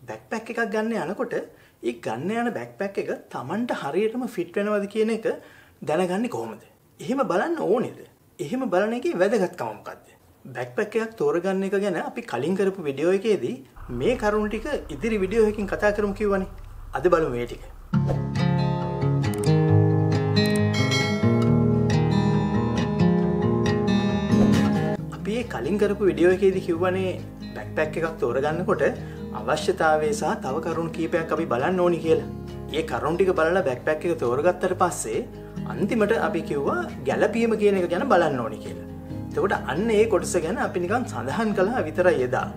බෑක්පැක් එකක් ගන්න යනකොට ඒ ගන්න යන බෑක්පැක් එක Tamanට හරියටම ෆිට වෙනවද කියන එක දැනගන්නේ කොහොමද? එහෙම බලන්න ඕනේද? එහෙම බලන එකේ වැදගත්කම මොකද්ද? බෑක්පැක් එකක් තෝරගන්න එක ගැන අපි කලින් කරපු වීඩියෝ එකේදී මේ කරුණු ටික ඉදිරි වීඩියෝ එකකින් කතා කරමු කිව්වනේ. අද බලමු මේ ටික. අපි මේ කලින් කරපු වීඩියෝ එකේදී කිව්වනේ බෑක්පැක් එකක් තෝරගන්නකොට අවශ්‍යතාවය සහ තව කරුණු කීපයක් අපි බලන්න ඕනි කියලා. මේ කරුණු ටික බලලා බෑක්පැක් එක තෝරගත්තට පස්සේ අන්තිමට අපි කිව්වා ගැළපීම කියන එක ගැන බලන්න ඕනි කියලා. එතකොට අන්න ඒ කොටස ගැන අපි නිකන් සඳහන් කළා විතරයි එදා.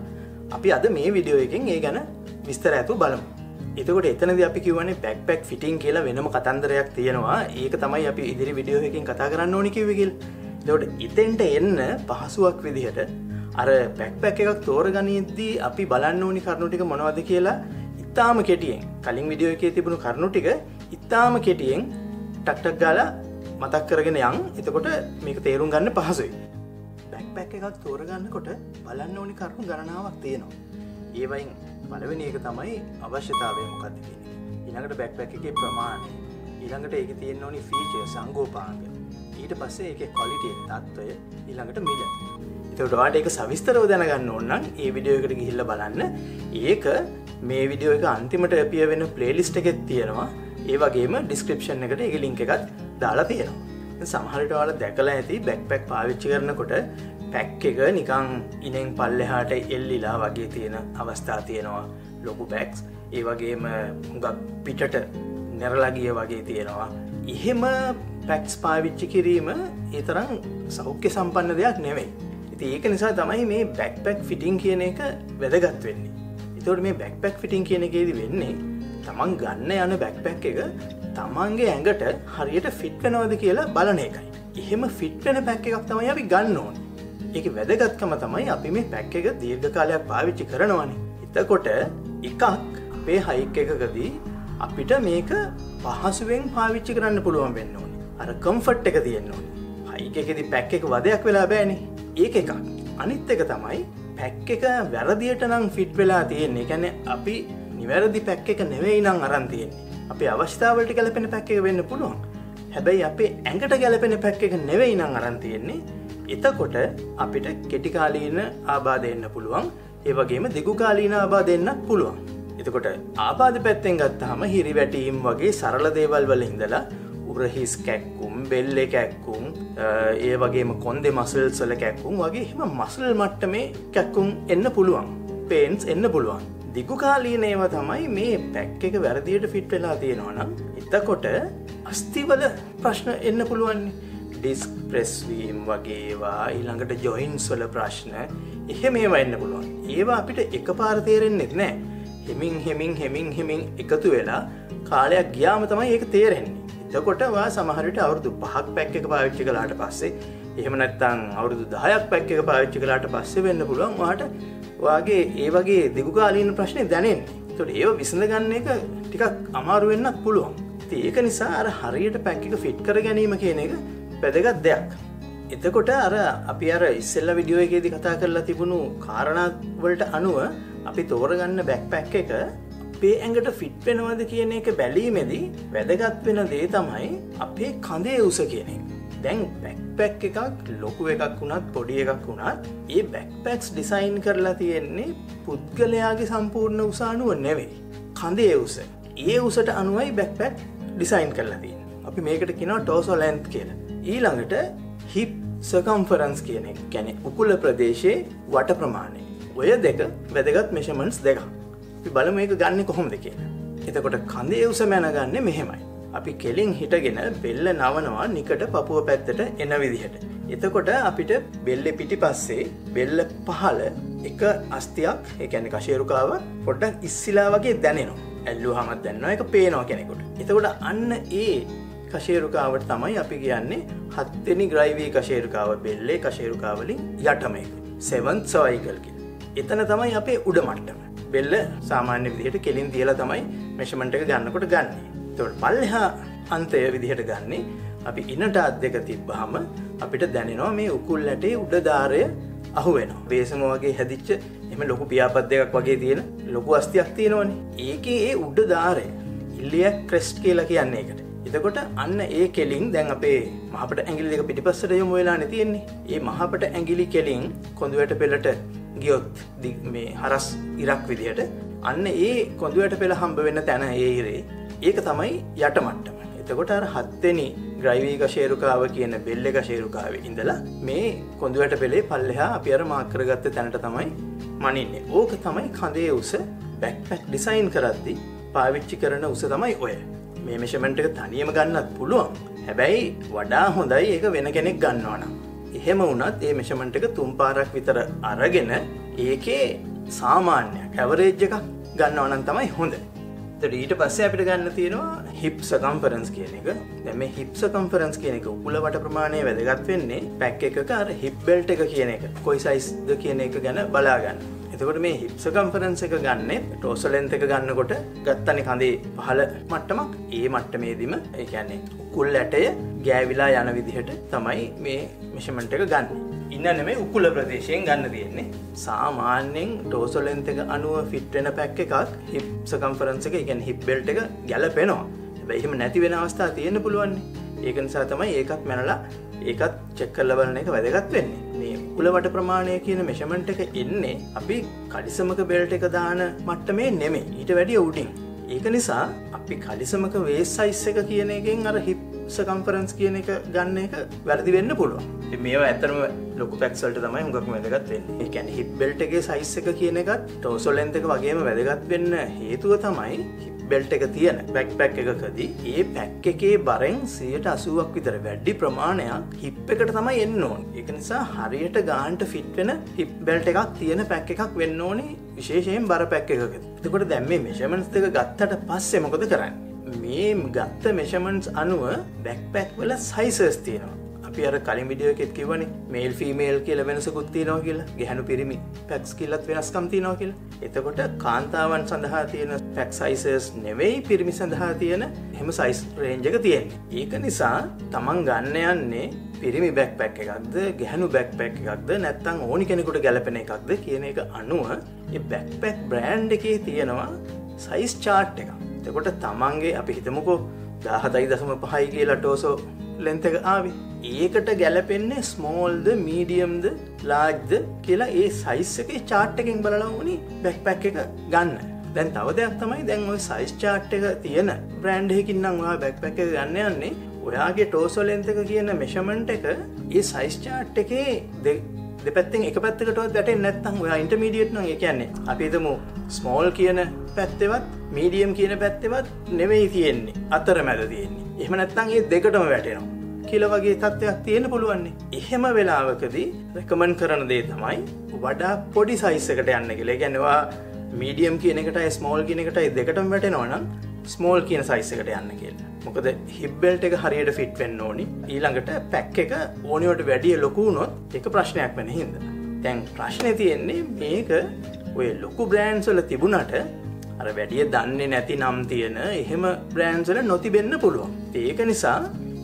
අපි අද මේ වීඩියෝ එකෙන් ඒ ගැන විස්තර ඇතුව බලමු. එතකොට එතනදී අපි කියවනේ බෑක්පැක් ෆිටින් කියලා වෙනම කතන්දරයක් තියෙනවා. ඒක තමයි අපි ඉදිරි වීඩියෝ එකකින් කතා කරන්න ඕනි කිව්වේ කියලා. එතකොට ඉතින්ට එන්න පහසුවක් විදිහට අර බෑක්පැක් එකක් තෝරගනිද්දී අපි බලන්න ඕනි කරුණු ටික මොනවද කියලා ඉතාම කෙටියෙන් කලින් වීඩියෝ එකේ තිබුණු කරුණු ටික ඉතාම කෙටියෙන් ටක් ටක් ගාලා මතක් කරගෙන යන්. එතකොට මේක තේරුම් ගන්න පහසුයි. බෑක්පැක් එකක් තෝරගන්නකොට බලන්න ඕනි කරුණු ගණනාවක් තියෙනවා. ඒ වයින් පළවෙනි එක තමයි අවශ්‍යතාවය මොකක්ද කියන එක. ඊළඟට බෑක්පැක් එකේ ප්‍රමාණය. ඊළඟට ඒකේ තියෙන්න ඕනි ෆීචර්ස් සංගෝපාංග. ඊට පස්සේ ඒකේ ක්වොලිටි තත්ත්වය. ඊළඟට මිල. එතකොට ඔයාලට ඒක සවිස්තරව දැනගන්න ඕන නම් මේ වීඩියෝ එකට ගිහිල්ලා බලන්න. ඒක මේ වීඩියෝ එක අන්තිමට අපිය වෙන ප්ලේලිස්ට් එකෙත් තියෙනවා. ඒ වගේම ඩිස්ක්‍රිප්ෂන් එකට ඒකේ ලින්ක් එකත් දාලා තියෙනවා. සමහර විට ඔයාලා දැකලා ඇති බෑක්පැක් පාවිච්චි කරනකොට පැක් එක නිකන් ඉනෙන් පල්ලෙහාට එල්ලිලා වගේ තියෙන අවස්ථා තියෙනවා. ලොකු බෑග්ස් ඒ වගේම හුඟක් පිටට නැරලා ගිය වගේ තියෙනවා. එහෙම පැක්ස් පාවිච්චි කිරීම ඒ තරම් සෞඛ්‍ය සම්පන්න දෙයක් නෙවෙයි. ඉතින් ඒක නිසා තමයි මේ බෑක්පැක් ෆිටින් කියන එක වැදගත් වෙන්නේ. ඒතකොට මේ බෑක්පැක් ෆිටින් කියන එකේදී වෙන්නේ තමන් ගන්න යන බෑක්පැක් එක තමන්ගේ ඇඟට හරියට ෆිට වෙනවද කියලා බලන එකයි. එහෙම ෆිට වෙන පැක් එකක් තමයි අපි ගන්න ඕනේ. ඒකේ වැදගත්කම තමයි අපි මේ පැක් එක දීර්ඝ කාලයක් පාවිච්චි කරනවානේ. එතකොට එකක් අපේ හයික් එකකදී අපිට මේක පහසුවෙන් පාවිච්චි කරන්න පුළුවන් වෙන්න ඕනේ. අර කම්ෆර්ට් එක තියෙන්න ඕනේ. හයික් එකේදී පැක් එක වදයක් වෙලා බෑනේ. ඒක එකක්. අනිත් එක තමයි පැක් එක වැරදියට නම් ෆිට වෙලා තියෙන්නේ. ඒ කියන්නේ අපි නිවැරදි පැක් එක නෙවෙයි නම් අරන් තියෙන්නේ. අපේ අවශ්‍යතාවලට ගැලපෙන පැක් එක වෙන්න පුළුවන්. හැබැයි අපේ ඇඟට ගැලපෙන පැක් එක නෙවෙයි නම් අරන් තියෙන්නේ. එතකොට අපිට කෙටි කාලීන ආබාධ එන්න පුළුවන්. ඒ වගේම දිගු කාලීන ආබාධ එන්නත් පුළුවන්. එතකොට ආබාධ පැත්තෙන් ගත්තාම හිරිවැටීම් වගේ සරල දේවල් වල ඉඳලා උරහිස් කැක්කුම්, බෙල්ලේ කැක්කුම්, ඒ වගේම කොන්දේ මසල්ස් වල කැක්කුම් වගේ එහෙම මසල් මට්ටමේ කැක්කුම් එන්න පුළුවන්. පේන්ස් එන්න පුළුවන්. දිගු කාලීන ඒවා තමයි මේ පැක් එක වැරදියට ෆිට වෙලා තියෙනවා නම් එතකොට අස්තිවල ප්‍රශ්න එන්න පුළුවන්. ඩිස්ක් ප්‍රෙස් වීම වගේ ඒවා, ඊළඟට ජොයින්ට්ස් වල ප්‍රශ්න එහෙම ඒවා එන්න පුළුවන්. ඒවා අපිට එකපාර තේරෙන්නේ නැහැ. හෙමින් එකතු වෙලා කාලයක් ගියාම තමයි ඒක තේරෙන්නේ. එතකොට ඔයා සමහර විට අවුරුදු 5ක් පැක් එක පාවිච්චි කළාට පස්සේ එහෙම නැත්නම් අවුරුදු 10ක් පැක් එක පාවිච්චි කළාට පස්සේ වෙන්න පුළුවන් ඔයාට ඔයාගේ ඒ වගේ දිගුකාලීන ප්‍රශ්නේ දැනෙන්නේ. ඒතකොට ඒව විසඳ ගන්න එක ටිකක් අමාරු වෙන්නත් පුළුවන්. ඉතින් ඒක නිසා අර හරියට පැක් එක ෆිට කර ගැනීම කියන එක වැදගත් දෙයක්. එතකොට අර අපි අර ඉස්සෙල්ලා වීඩියෝ එකේදී කතා කරලා තිබුණු කාරණා වලට අනුව අපි තෝරගන්න බෑක්පැක් එක අපේ ඇඟට ෆිට වෙනවද කියන එක බැලීමේදී වැදගත් වෙන දේ තමයි අපේ කඳේ උස කියන එක. දැන් බෑක්පැක් එකක් ලොකු එකක් වුණත් පොඩි එකක් වුණත් ඒ බෑක්පැක්ස් ඩිසයින් කරලා තියෙන්නේ පුද්ගලයාගේ සම්පූර්ණ උස අනුව නෙවෙයි. කඳේ උස. ඒ උසට අනුවයි බෑක්පැක් ඩිසයින් කරලා තියෙන්නේ. අපි මේකට කියනවා ටෝසෝ ලෙන්ත් කියලා. ඊළඟට හිප් සර්කම්ෆරන්ස් කියන එක. කියන්නේ උකුල ප්‍රදේශයේ වට ප්‍රමාණය. ඔය දෙක වැදගත් මෙෂර්මන්ට්ස් දෙකක්. අපි බලමු මේක ගන්නෙ කොහොමද කියලා. එතකොට කඳේ උස මැනගන්නේ මෙහෙමයි. අපි කෙලින් හිටගෙන බෙල්ල නවනවා නිකට පපුව පැත්තට එන විදිහට. එතකොට අපිට බෙල්ලේ පිටිපස්සේ බෙල්ල පහළ එක අස්තියක්, ඒ කියන්නේ කශේරුකාව පොඩ්ඩක් ඉස්සිලා වගේ දැනෙනවා. ඇල්ලුවාම දැනෙනවා ඒක පේනවා කෙනෙකුට. එතකොට අන්න ඒ කශේරුකාවට තමයි අපි කියන්නේ 7 වෙනි ග්‍රයිවී කශේරුකාව, බෙල්ලේ කශේරුකාව වලින් යටම එක. 7th cervical කියලා. එතන තමයි අපේ උඩ මට්ටම. බෙල්ල සාමාන්‍ය විදිහට කෙලින් තියලා තමයි මෙෂර්මන්ට් එක ගන්නකොට ගන්නෙ. එතකොට පල්ලෙහා අන්තය විදිහට ගන්නෙ අපි ඉනට අත් දෙක තිබ්බහම අපිට දැනෙනවා මේ උකුල් ඇටේ උඩ දාරය අහු වෙනවා. වේසම වගේ හැදිච්ච එම ලොකු පියාපත් දෙකක් වගේ තියෙන ලොකු අස්තියක් තියෙනවනේ. ඒකේ ඒ උඩ දාරේ ඉලියක් ක්‍රෙස්ට් කියලා කියන්නේ ඒකට. එතකොට අන්න ඒ කෙලින් දැන් අපේ මහපට ඇඟිලි දෙක පිටිපස්සට යොමු වෙලානේ තියෙන්නේ. ඒ මහපට ඇඟිලි කෙලින් කොඳුයට පෙළට ගියොත් මේ හරස් ඉරක් විදියට අන්න ඒ කොඳුයට පෙළ හම්බ වෙන තැන ඒ ඉරේ ඒක තමයි යට මට්ටම. එතකොට අර 7 වෙනි ග්‍රයිවී කශේරුකාව කියන බෙල්ල කශේරුකාවේ ඉඳලා මේ කොඳුයට පෙළේ පල්ලෙහා අපි අර මාක් කරගත්ත තැනට තමයි මනින්නේ. ඕක තමයි කඳේ උස බෑක්පැක් ඩිසයින් කරද්දී පාවිච්චි කරන උස තමයි ඔය. මේ මෙෂර්මන්ට් එක තනියම ගන්නත් පුළුවන්. හැබැයි වඩා හොඳයි ඒක වෙන කෙනෙක් ගන්නවා නම්. එහෙම වුණත් මේ මෙෂර්මන්ට් එක 3 පාරක් විතර අරගෙන ඒකේ සාමාන්‍යයක් ඇවරේජ් එකක් ගන්නවා නම් තමයි හොඳ. ඊට පස්සේ අපිට ගන්න තියෙනවා හිප් සර්කම්ෆරන්ස් කියන එක. දැන් මේ හිප් සර්කම්ෆරන්ස් කියන එක උකුල වට ප්‍රමාණය වැදගත් වෙන්නේ පැක් එකක අර හිප් බෙල්ට් එක කියන එක. කොයි සයිස්ද කියන එක ගැන බලා ගන්න. එතකොට මේ හිප් සර්කම්ෆරන්ස් එක ගන්නෙ ටෝසල් ලෙන්ත් එක ගන්නකොට ගත්තනේ කඳේ පහළ මට්ටමක්. ඒ මට්ටමේදීම ඒ කියන්නේ උකුල් ඇටය ගෑවිලා යන විදිහට තමයි මේ මෙෂර්මන්ට් එක ගන්න. ඉන්න නෙමෙයි උකුල ප්‍රදේශයෙන් ගන්න තියෙන්නේ. සාමාන්‍යයෙන් ටෝසල් ලෙන්ත් එක අනුව ෆිට වෙන පැක් එකක් හිප් සර්කම්ෆරන්ස් එක, ඒ කියන්නේ හිප් බෙල්ට් එක ගැලපෙනවා. හැබැයි එහෙම නැති වෙන අවස්ථා තියෙන්න පුළුවන්. ඒක නිසා තමයි ඒකත් මැනලා ඒකත් චෙක් කරලා බලන එක වැදගත් වෙන්නේ. මේ උකුල වට ප්‍රමාණය කියන මෙෂර්මන්ට් එක එන්නේ අපි කලිසමක බෙල්ට් එක දාන මට්ටමේ නෙමෙයි. ඊට වැඩිය උඩින්. ඒක නිසා අපි කලිසමක වේස් සයිස් එක කියන එකෙන් අර හිප් සර්කම්ෆරන්ස් කියන එක ගන්න එක වැරදි වෙන්න පුළුවන්. ඉතින් මේවා ඇත්තටම ලොකු පැක්ස් වලට තමයි හුඟක්ම වැදගත් වෙන්නේ. ඒ කියන්නේ හිප් බෙල්ට් එකේ සයිස් එක කියන එකත් ටෝසල් ලෙන්ත් එක වගේම වැදගත් වෙන්න හේතුව තමයි හිප් බෙල්ට් එක තියෙන බෑක්පැක් එකකදී ඒ පැක් එකේ බරෙන් 80%ක් විතර වැඩි ප්‍රමාණයක් හිප් එකට තමයි එන්න ඕනේ. ඒක නිසා හරියට ගානට ෆිට වෙන හිප් බෙල්ට් එකක් තියෙන පැක් එකක් වෙන්න ඕනේ, විශේෂයෙන් බර පැක් එකකදී. එතකොට දැන් මේ මෙෂර්මන්ට්ස් දෙක ගත්තට පස්සේ මොකද කරන්නේ? මේ ගත්ත මෙෂර්මන්ට්ස් අනුව බෑක්පැක් වල සයිසස් තියෙනවා. අපි අර කලින් වීඩියෝ එකෙත් කිව්වනේ මේල් ෆීමේල් කියලා වෙනසකුත් තියෙනවා කියලා. ගැහණු පිරිමි පැක්ස් කියලාත් වෙනස්කම් තියෙනවා කියලා. එතකොට කාන්තාවන් සඳහා තියෙන පැක් සයිසස් නෙවෙයි පිරිමි සඳහා තියෙන එහෙම සයිස් රේන්ජ් එක තියෙන්නේ. ඒක නිසා තමන් ගන්න යන්නේ පිරිමි බෑක්පැක් එකක්ද ගැහණු බෑක්පැක් එකක්ද නැත්නම් ඕනි කෙනෙකුට ගැලපෙන එකක්ද කියන එක අනුව මේ බෑක්පැක් බ්‍රෑන්ඩ් එකේ තියෙනවා සයිස් chart එකක්. එතකොට තමන්ගේ අපි හිතමුකෝ 17.5 කියලා ටෝසෝ ලෙන්ත් එක ආවේ. ඒකට ගැලපෙන්නේ ස්මෝල්ද මීඩියම්ද ලාර්ජ්ද කියලා ඒ සයිස් එකේ chart එකෙන් බලලා ඕනි බෑක්පැක් එක ගන්න. දැන් තව දෙයක් තමයි දැන් ওই සයිස් chart එක තියෙන බ්‍රෑන්ඩ් එකකින් නම් ඔයා බෑක්පැක් එක ගන්න යන්නේ ඔයාගේ ටෝසෝ ලෙන්ත් එක කියන මෙෂර්මන්ට් එක ඒ සයිස් chart එකේ දෙපැත්තෙන් එක පැත්තකටවත් වැටෙන්නේ නැත්නම් ඔයා ඉන්ටර්මීඩියට් නම් ඒ කියන්නේ අපි හිතමු ස්මෝල් කියන පැත්තේවත් මීඩියම් කියන පැත්තේවත් නෙවෙයි තියෙන්නේ අතරමැද තියෙන්නේ. එහෙම නැත්නම් මේ දෙකටම වැටෙනවා කියලා වගේ තත්ත්වයක් තියෙන්න පුළුවන්. එහෙම වෙලාවකදී රෙකමන්ඩ් කරන දේ තමයි වඩා පොඩි සයිස් එකට යන්න කියලා. ඒ කියන්නේ ඔයා මීඩියම් කියන එකටයි ස්මෝල් කියන එකටයි දෙකටම වැටෙනවා නම් ස්මෝල් කියන සයිස් එකට යන්න කියලා. මොකද හිප් බෙල්ට් එක හරියට ෆිට වෙන්න ඕනි. ඊළඟට පැක් එක ඕනියට වැඩිය ලොකු වුණොත් ඒක ප්‍රශ්නයක් වෙන හින්දා. දැන් ප්‍රශ්නේ තියෙන්නේ මේක ඔය ලොකු බ්‍රෑන්ඩ්ස් වල තිබුණට අර වැඩිය දන්නේ නැති නම් තියෙන එහෙම බ්‍රෑන්ඩ්ස් වල නොතිබෙන්න පුළුවන්. ඒක නිසා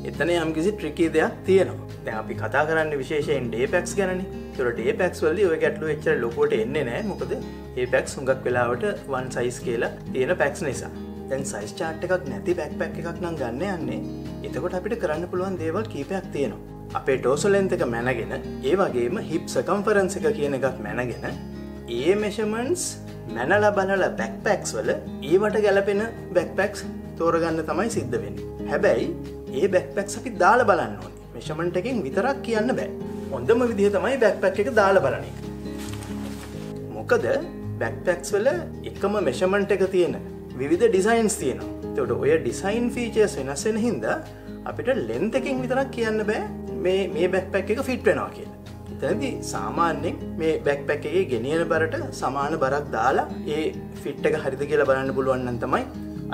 එතන යම්කිසි ට්‍රිකි දෙයක් තියෙනවා. දැන් අපි කතා කරන්නේ විශේෂයෙන් ඩේ පැක්ස් ගැනනේ. ඒතර ඩේ පැක්ස් වලදී ඔය ගැටලුව එච්චර ලොකුවට එන්නේ නැහැ. මොකද මේ පැක්ස් හුඟක් වෙලාවට one size කියලා තියෙන පැක්ස් නිසා. දැන් size chart එකක් නැති බෑක්පැක් එකක් නම් ගන්න යන්නේ. එතකොට අපිට කරන්න පුළුවන් දේවල් කීපයක් තියෙනවා. අපේ ටෝසෝ ලෙන්ත් එක මැනගෙන, ඒ වගේම hip circumference එක කියන එකත් මැනගෙන, ඒ measurements මැනලා බලලා බෑක්පැක්ස් වල ඒවට ගැලපෙන බෑක්පැක්ස් තෝරගන්න තමයි සිද්ධ වෙන්නේ. හැබැයි ඒ බෑක්පැක්ස් අපි දාලා බලන්න ඕනේ. මෙෂර්මන්ට් එකෙන් විතරක් කියන්න බෑ. හොඳම විදිහ තමයි බෑක්පැක් එක දාලා බලන එක. මොකද බෑක්පැක්ස් වල එකම මෙෂර්මන්ට් එක තියෙන විවිධ ඩිසයින්ස් තියෙනවා. ඒකට ඔය ඩිසයින් ෆීචර්ස් වෙනස් වෙන හින්දා අපිට ලෙන්ත් එකෙන් විතරක් කියන්න බෑ මේ බෑක්පැක් එක ෆිට වෙනවා කියලා. එතනදී සාමාන්‍යයෙන් මේ බෑක්පැක් එකේ ගෙනියන බරට සමාන බරක් දාලා ඒ ෆිට් එක හරිද කියලා බලන්න පුළුවන් නම් තමයි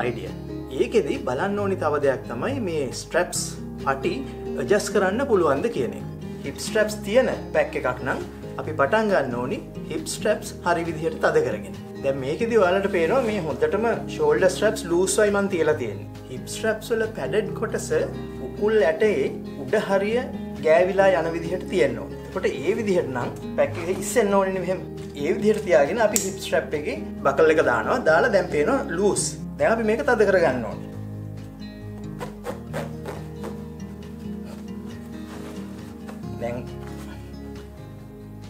අයිඩියා. ඒකෙදි බලන්න ඕනි තව දෙයක් තමයි මේ ස්ට්‍රැප්ස් පටි ඇඩ්ජස්ට් කරන්න පුළුවන්ද කියන එක. හිප් ස්ට්‍රැප්ස් තියෙන පැක් එකක් නම් අපි පටන් ගන්න ඕනි හිප් ස්ට්‍රැප්ස් හරි විදිහට තද කරගෙන. දැන් මේකෙදි ඔයාලට පේනවා මේ හොඳටම ෂෝල්ඩර් ස්ට්‍රැප්ස් ලූස්වයි මන් තියලා තියෙන්නේ. හිප් ස්ට්‍රැප්ස් වල පැඩඩ් කොටස උකුල් ඇටේ උඩ හරිය ගෑවිලා යන විදිහට තියෙන්න ඕනේ. එතකොට ඒ විදිහට නම් පැක් එක ඉස්සෙන්න ඕනේ මෙහෙම. ඒ විදිහට තියාගෙන අපි හිප් ස්ට්‍රැප් එකේ බකල් එක දානවා. දාලා දැන් පේනවා ලූස්. දැන් අපි මේක තද කරගන්න ඕනේ.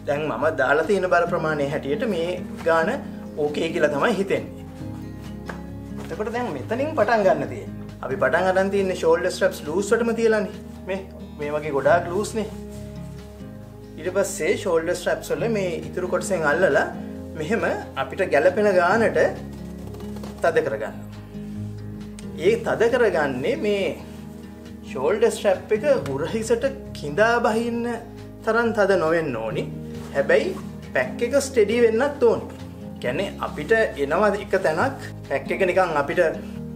දැන් මම දාලා තියෙන බර ප්‍රමාණය හැටියට මේ ගාන ඕකේ කියලා තමයි හිතෙන්නේ. එතකොට දැන් මෙතනින් පටන් ගන්න තියෙන්නේ. අපි පටන් ගන්න තියෙන්නේ shoulder straps loose වටම තියලානේ. මේ වගේ ගොඩාක් loose නේ. ඊට පස්සේ shoulder straps වල මේ ඉතුරු කොටසෙන් අල්ලලා මෙහෙම අපිට ගැලපෙන ගානට තද කරගන්නවා. ඒ තද කරගන්නේ මේ shoulder strap එක උරහිසට කිඳා බහින්න තරම් තද නොවෙන්න ඕනි. හැබැයි පැක් එක ස්ටෙඩි වෙන්නත් ඕනි. කියන්නේ අපිට එනවා එක තැනක් පැක් එක නිකන් අපිට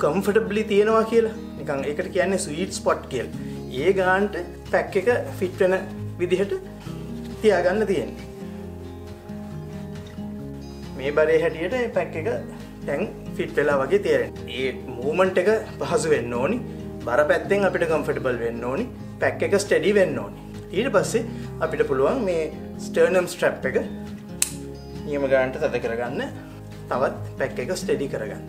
කම්ෆර්ටබ්ලි තියෙනවා කියලා. නිකන් ඒකට කියන්නේ ස්වීට් ස්පොට් කියලා. ඒ ගානට පැක් එක ෆිට වෙන විදිහට තියාගන්න තියෙන්නේ. මේ බරේ හැටියට පැක් එක දැන් ෆිට වෙලා වගේ තේරෙනවා. ඒ මූවමන්ට් එක පහසු වෙන්න ඕනි. බර පැත්තෙන් අපිට කම්ෆර්ටබල් වෙන්න ඕනි. පැක් එක ස්ටෙඩි වෙන්න ඕනි. ඊට පස්සේ අපිට පුළුවන් මේ ස්ටර්නම් ස්ට්‍රැප් එක නියම ගානට තද කරගන්න. තවත් පැක් එක ස්ටෙඩි කරගන්න.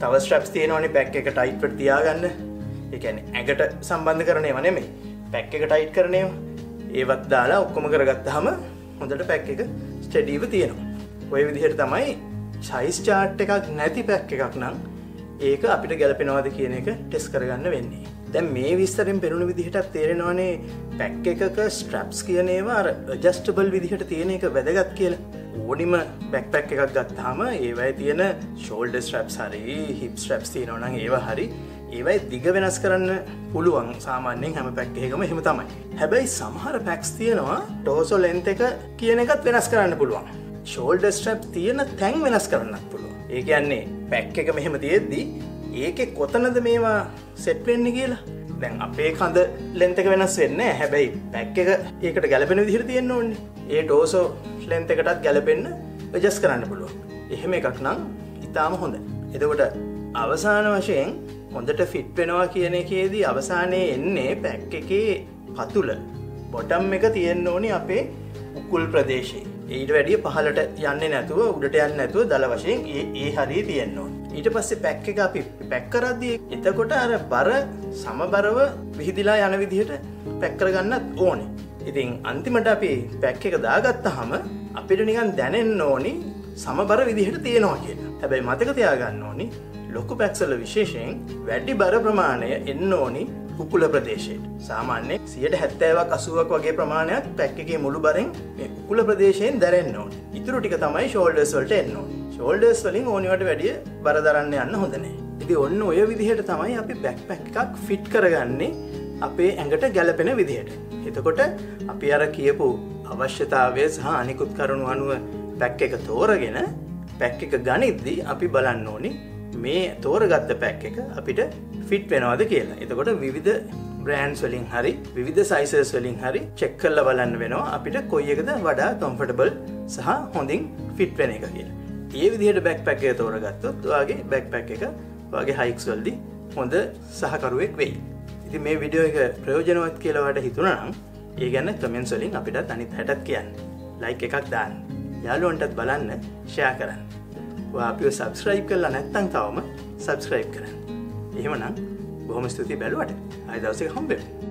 තව ස්ට්‍රැප්ස් තියෙනවනේ පැක් එක ටයිට් වට තියාගන්න. ඒ කියන්නේ ඇඟට සම්බන්ධ කරන ඒවා නෙමෙයි. පැක් එක ටයිට් කරන ඒවා. ඒවත් දාලා ඔක්කොම කරගත්තාම හොඳට පැක් එක ස්ටෙඩිව තියෙනවා. ඔය විදිහට තමයි සයිස් චාර්ට් එකක් නැති පැක් එකක් නම් ඒක අපිට ගැලපෙනවද කියන එක ටෙස්ට් කරගන්න වෙන්නේ. දැන් මේ විස්තරෙන් පෙනුන විදිහටත් තේරෙනවානේ පැක් එකක ස්ට්‍රැප්ස් කියන ඒවා අර ඇඩ්ජස්ටබල් විදිහට තියෙන එක වැදගත් කියලා. ඕනිම බෑක්පැක් එකක් ගත්තාම ඒවයි තියෙන ෂෝල්ඩර් ස්ට්‍රැප්ස් හරි හිප් ස්ට්‍රැප්ස් තියෙනවා නම් ඒවා හරි ඒවයි දිග වෙනස් කරන්න පුළුවන්. සාමාන්‍යයෙන් හැම පැක් එකකම එහෙම තමයි. හැබැයි සමහර පැක්ස් තියෙනවා ටෝසෝ ලෙන්ත් එක කියන එකත් වෙනස් කරන්න පුළුවන්. ෂෝල්ඩර් ස්ට්‍රැප් තියෙන තැන් වෙනස් කරන්නත් පුළුවන්. ඒ කියන්නේ පැක් එක මෙහෙම තියෙද්දි ඒකේ කොතනද මේවා සෙට් වෙන්නේ කියලා. දැන් අපේ කඳ ලෙන්ත් එක වෙනස් වෙන්නේ නැහැ. හැබැයි පැක් එක ඒකට ගැලපෙන විදිහට තියෙන්න ඕනේ. ඒ ටෝසෝ ලෙන්ත් එකටත් ගැලපෙන්න ඇඩ්ජස්ට් කරන්න පුළුවන්. එහෙම එකක් නම් ඉතාලම හොඳයි. එතකොට අවසාන වශයෙන් හොඳට ෆිට වෙනවා කියන එකේදී අවසානයේ එන්නේ පැක් එකේ පතුල බොටම් එක තියෙන්න ඕනේ අපේ උකුල් ප්‍රදේශයේ. ඊට වැඩිය පහළට යන්නේ නැතුව උඩට යන්නේ නැතුව දල වශයෙන් ඒ හරිය තියෙන්න ඕනේ. ඊට පස්සේ පැක් එක අපි පැක් කරද්දී එතකොට අර බර සමබරව විහිදිලා යන විදිහට පැක් කරගන්නත් ඕනේ. ඉතින් අන්තිමට අපි පැක් එක දාගත්තාම අපිට නිකන් දැනෙන්න ඕනි සමබර විදිහට තියෙනවා කියලා. හැබැයි මතක තියාගන්න ඕනි ලොකු පැක්ස් වල විශේෂයෙන් වැඩි බර ප්‍රමාණය එන්න ඕනි උකුල ප්‍රදේශයට. සාමාන්‍යයෙන් 70%ක් 80ක් වගේ ප්‍රමාණයක් පැක් එකේ මුළු බරෙන් මේ උකුල ප්‍රදේශයෙන් දැනෙන්න ඕනේ. ඊටු ටික තමයි ෂෝල්ඩර්ස් වලට එන්න ඕනේ. ෂෝල්ඩර්ස් වලින් ඕනිවට වැඩිය බර දරන්න යන්න හොඳ නැහැ. ඉතින් ඔන්න ඔය විදිහට තමයි අපි බෑක්පැක් එකක් ෆිට කරගන්නේ අපේ ඇඟට ගැලපෙන විදිහට. එතකොට අපි අර කියපු අවශ්‍යතාවය සහ අනිකුත් කරුණු අනුව පැක් එක තෝරගෙන පැක් එක ගනිද්දී අපි බලන්න ඕනි මේ තෝරගත්ත පැක් එක අපිට ෆිට වෙනවද කියලා. එතකොට විවිධ බ්‍රෑන්ඩ්ස් වලින් හරි විවිධ සයිසස් වලින් හරි චෙක් කරලා බලන්න වෙනවා අපිට කොයි එකද වඩා කම්ෆර්ටබල් සහ හොඳින් ෆිට වෙන එක කියලා. මේ විදිහට බෑක්පැක් එක තෝරගත්තොත් ඔයාගේ බෑක්පැක් එක ඔයාගේ හයික්ස් වලදී හොඳ සහකරුවෙක් වෙයි. ඉතින් මේ වීඩියෝ එක ප්‍රයෝජනවත් කියලා ඔයාලට හිතුණා නම් ඒ ගැන කමෙන්ට්ස් වලින් අපිටත් අනිත් හැටත් කියන්න. ලයික් එකක් දාන්න. යාළුවන්ටත් බලන්න ෂෙයා කරන්න. ඔයා අපිව සබ්ස්ක්‍රයිබ් කරලා නැත්නම් තවම සබ්ස්ක්‍රයිබ් කරන්න. එහෙමනම් බොහොම ස්තුතියි බැලුවට. ආයෙ දවසක හම්බෙමු.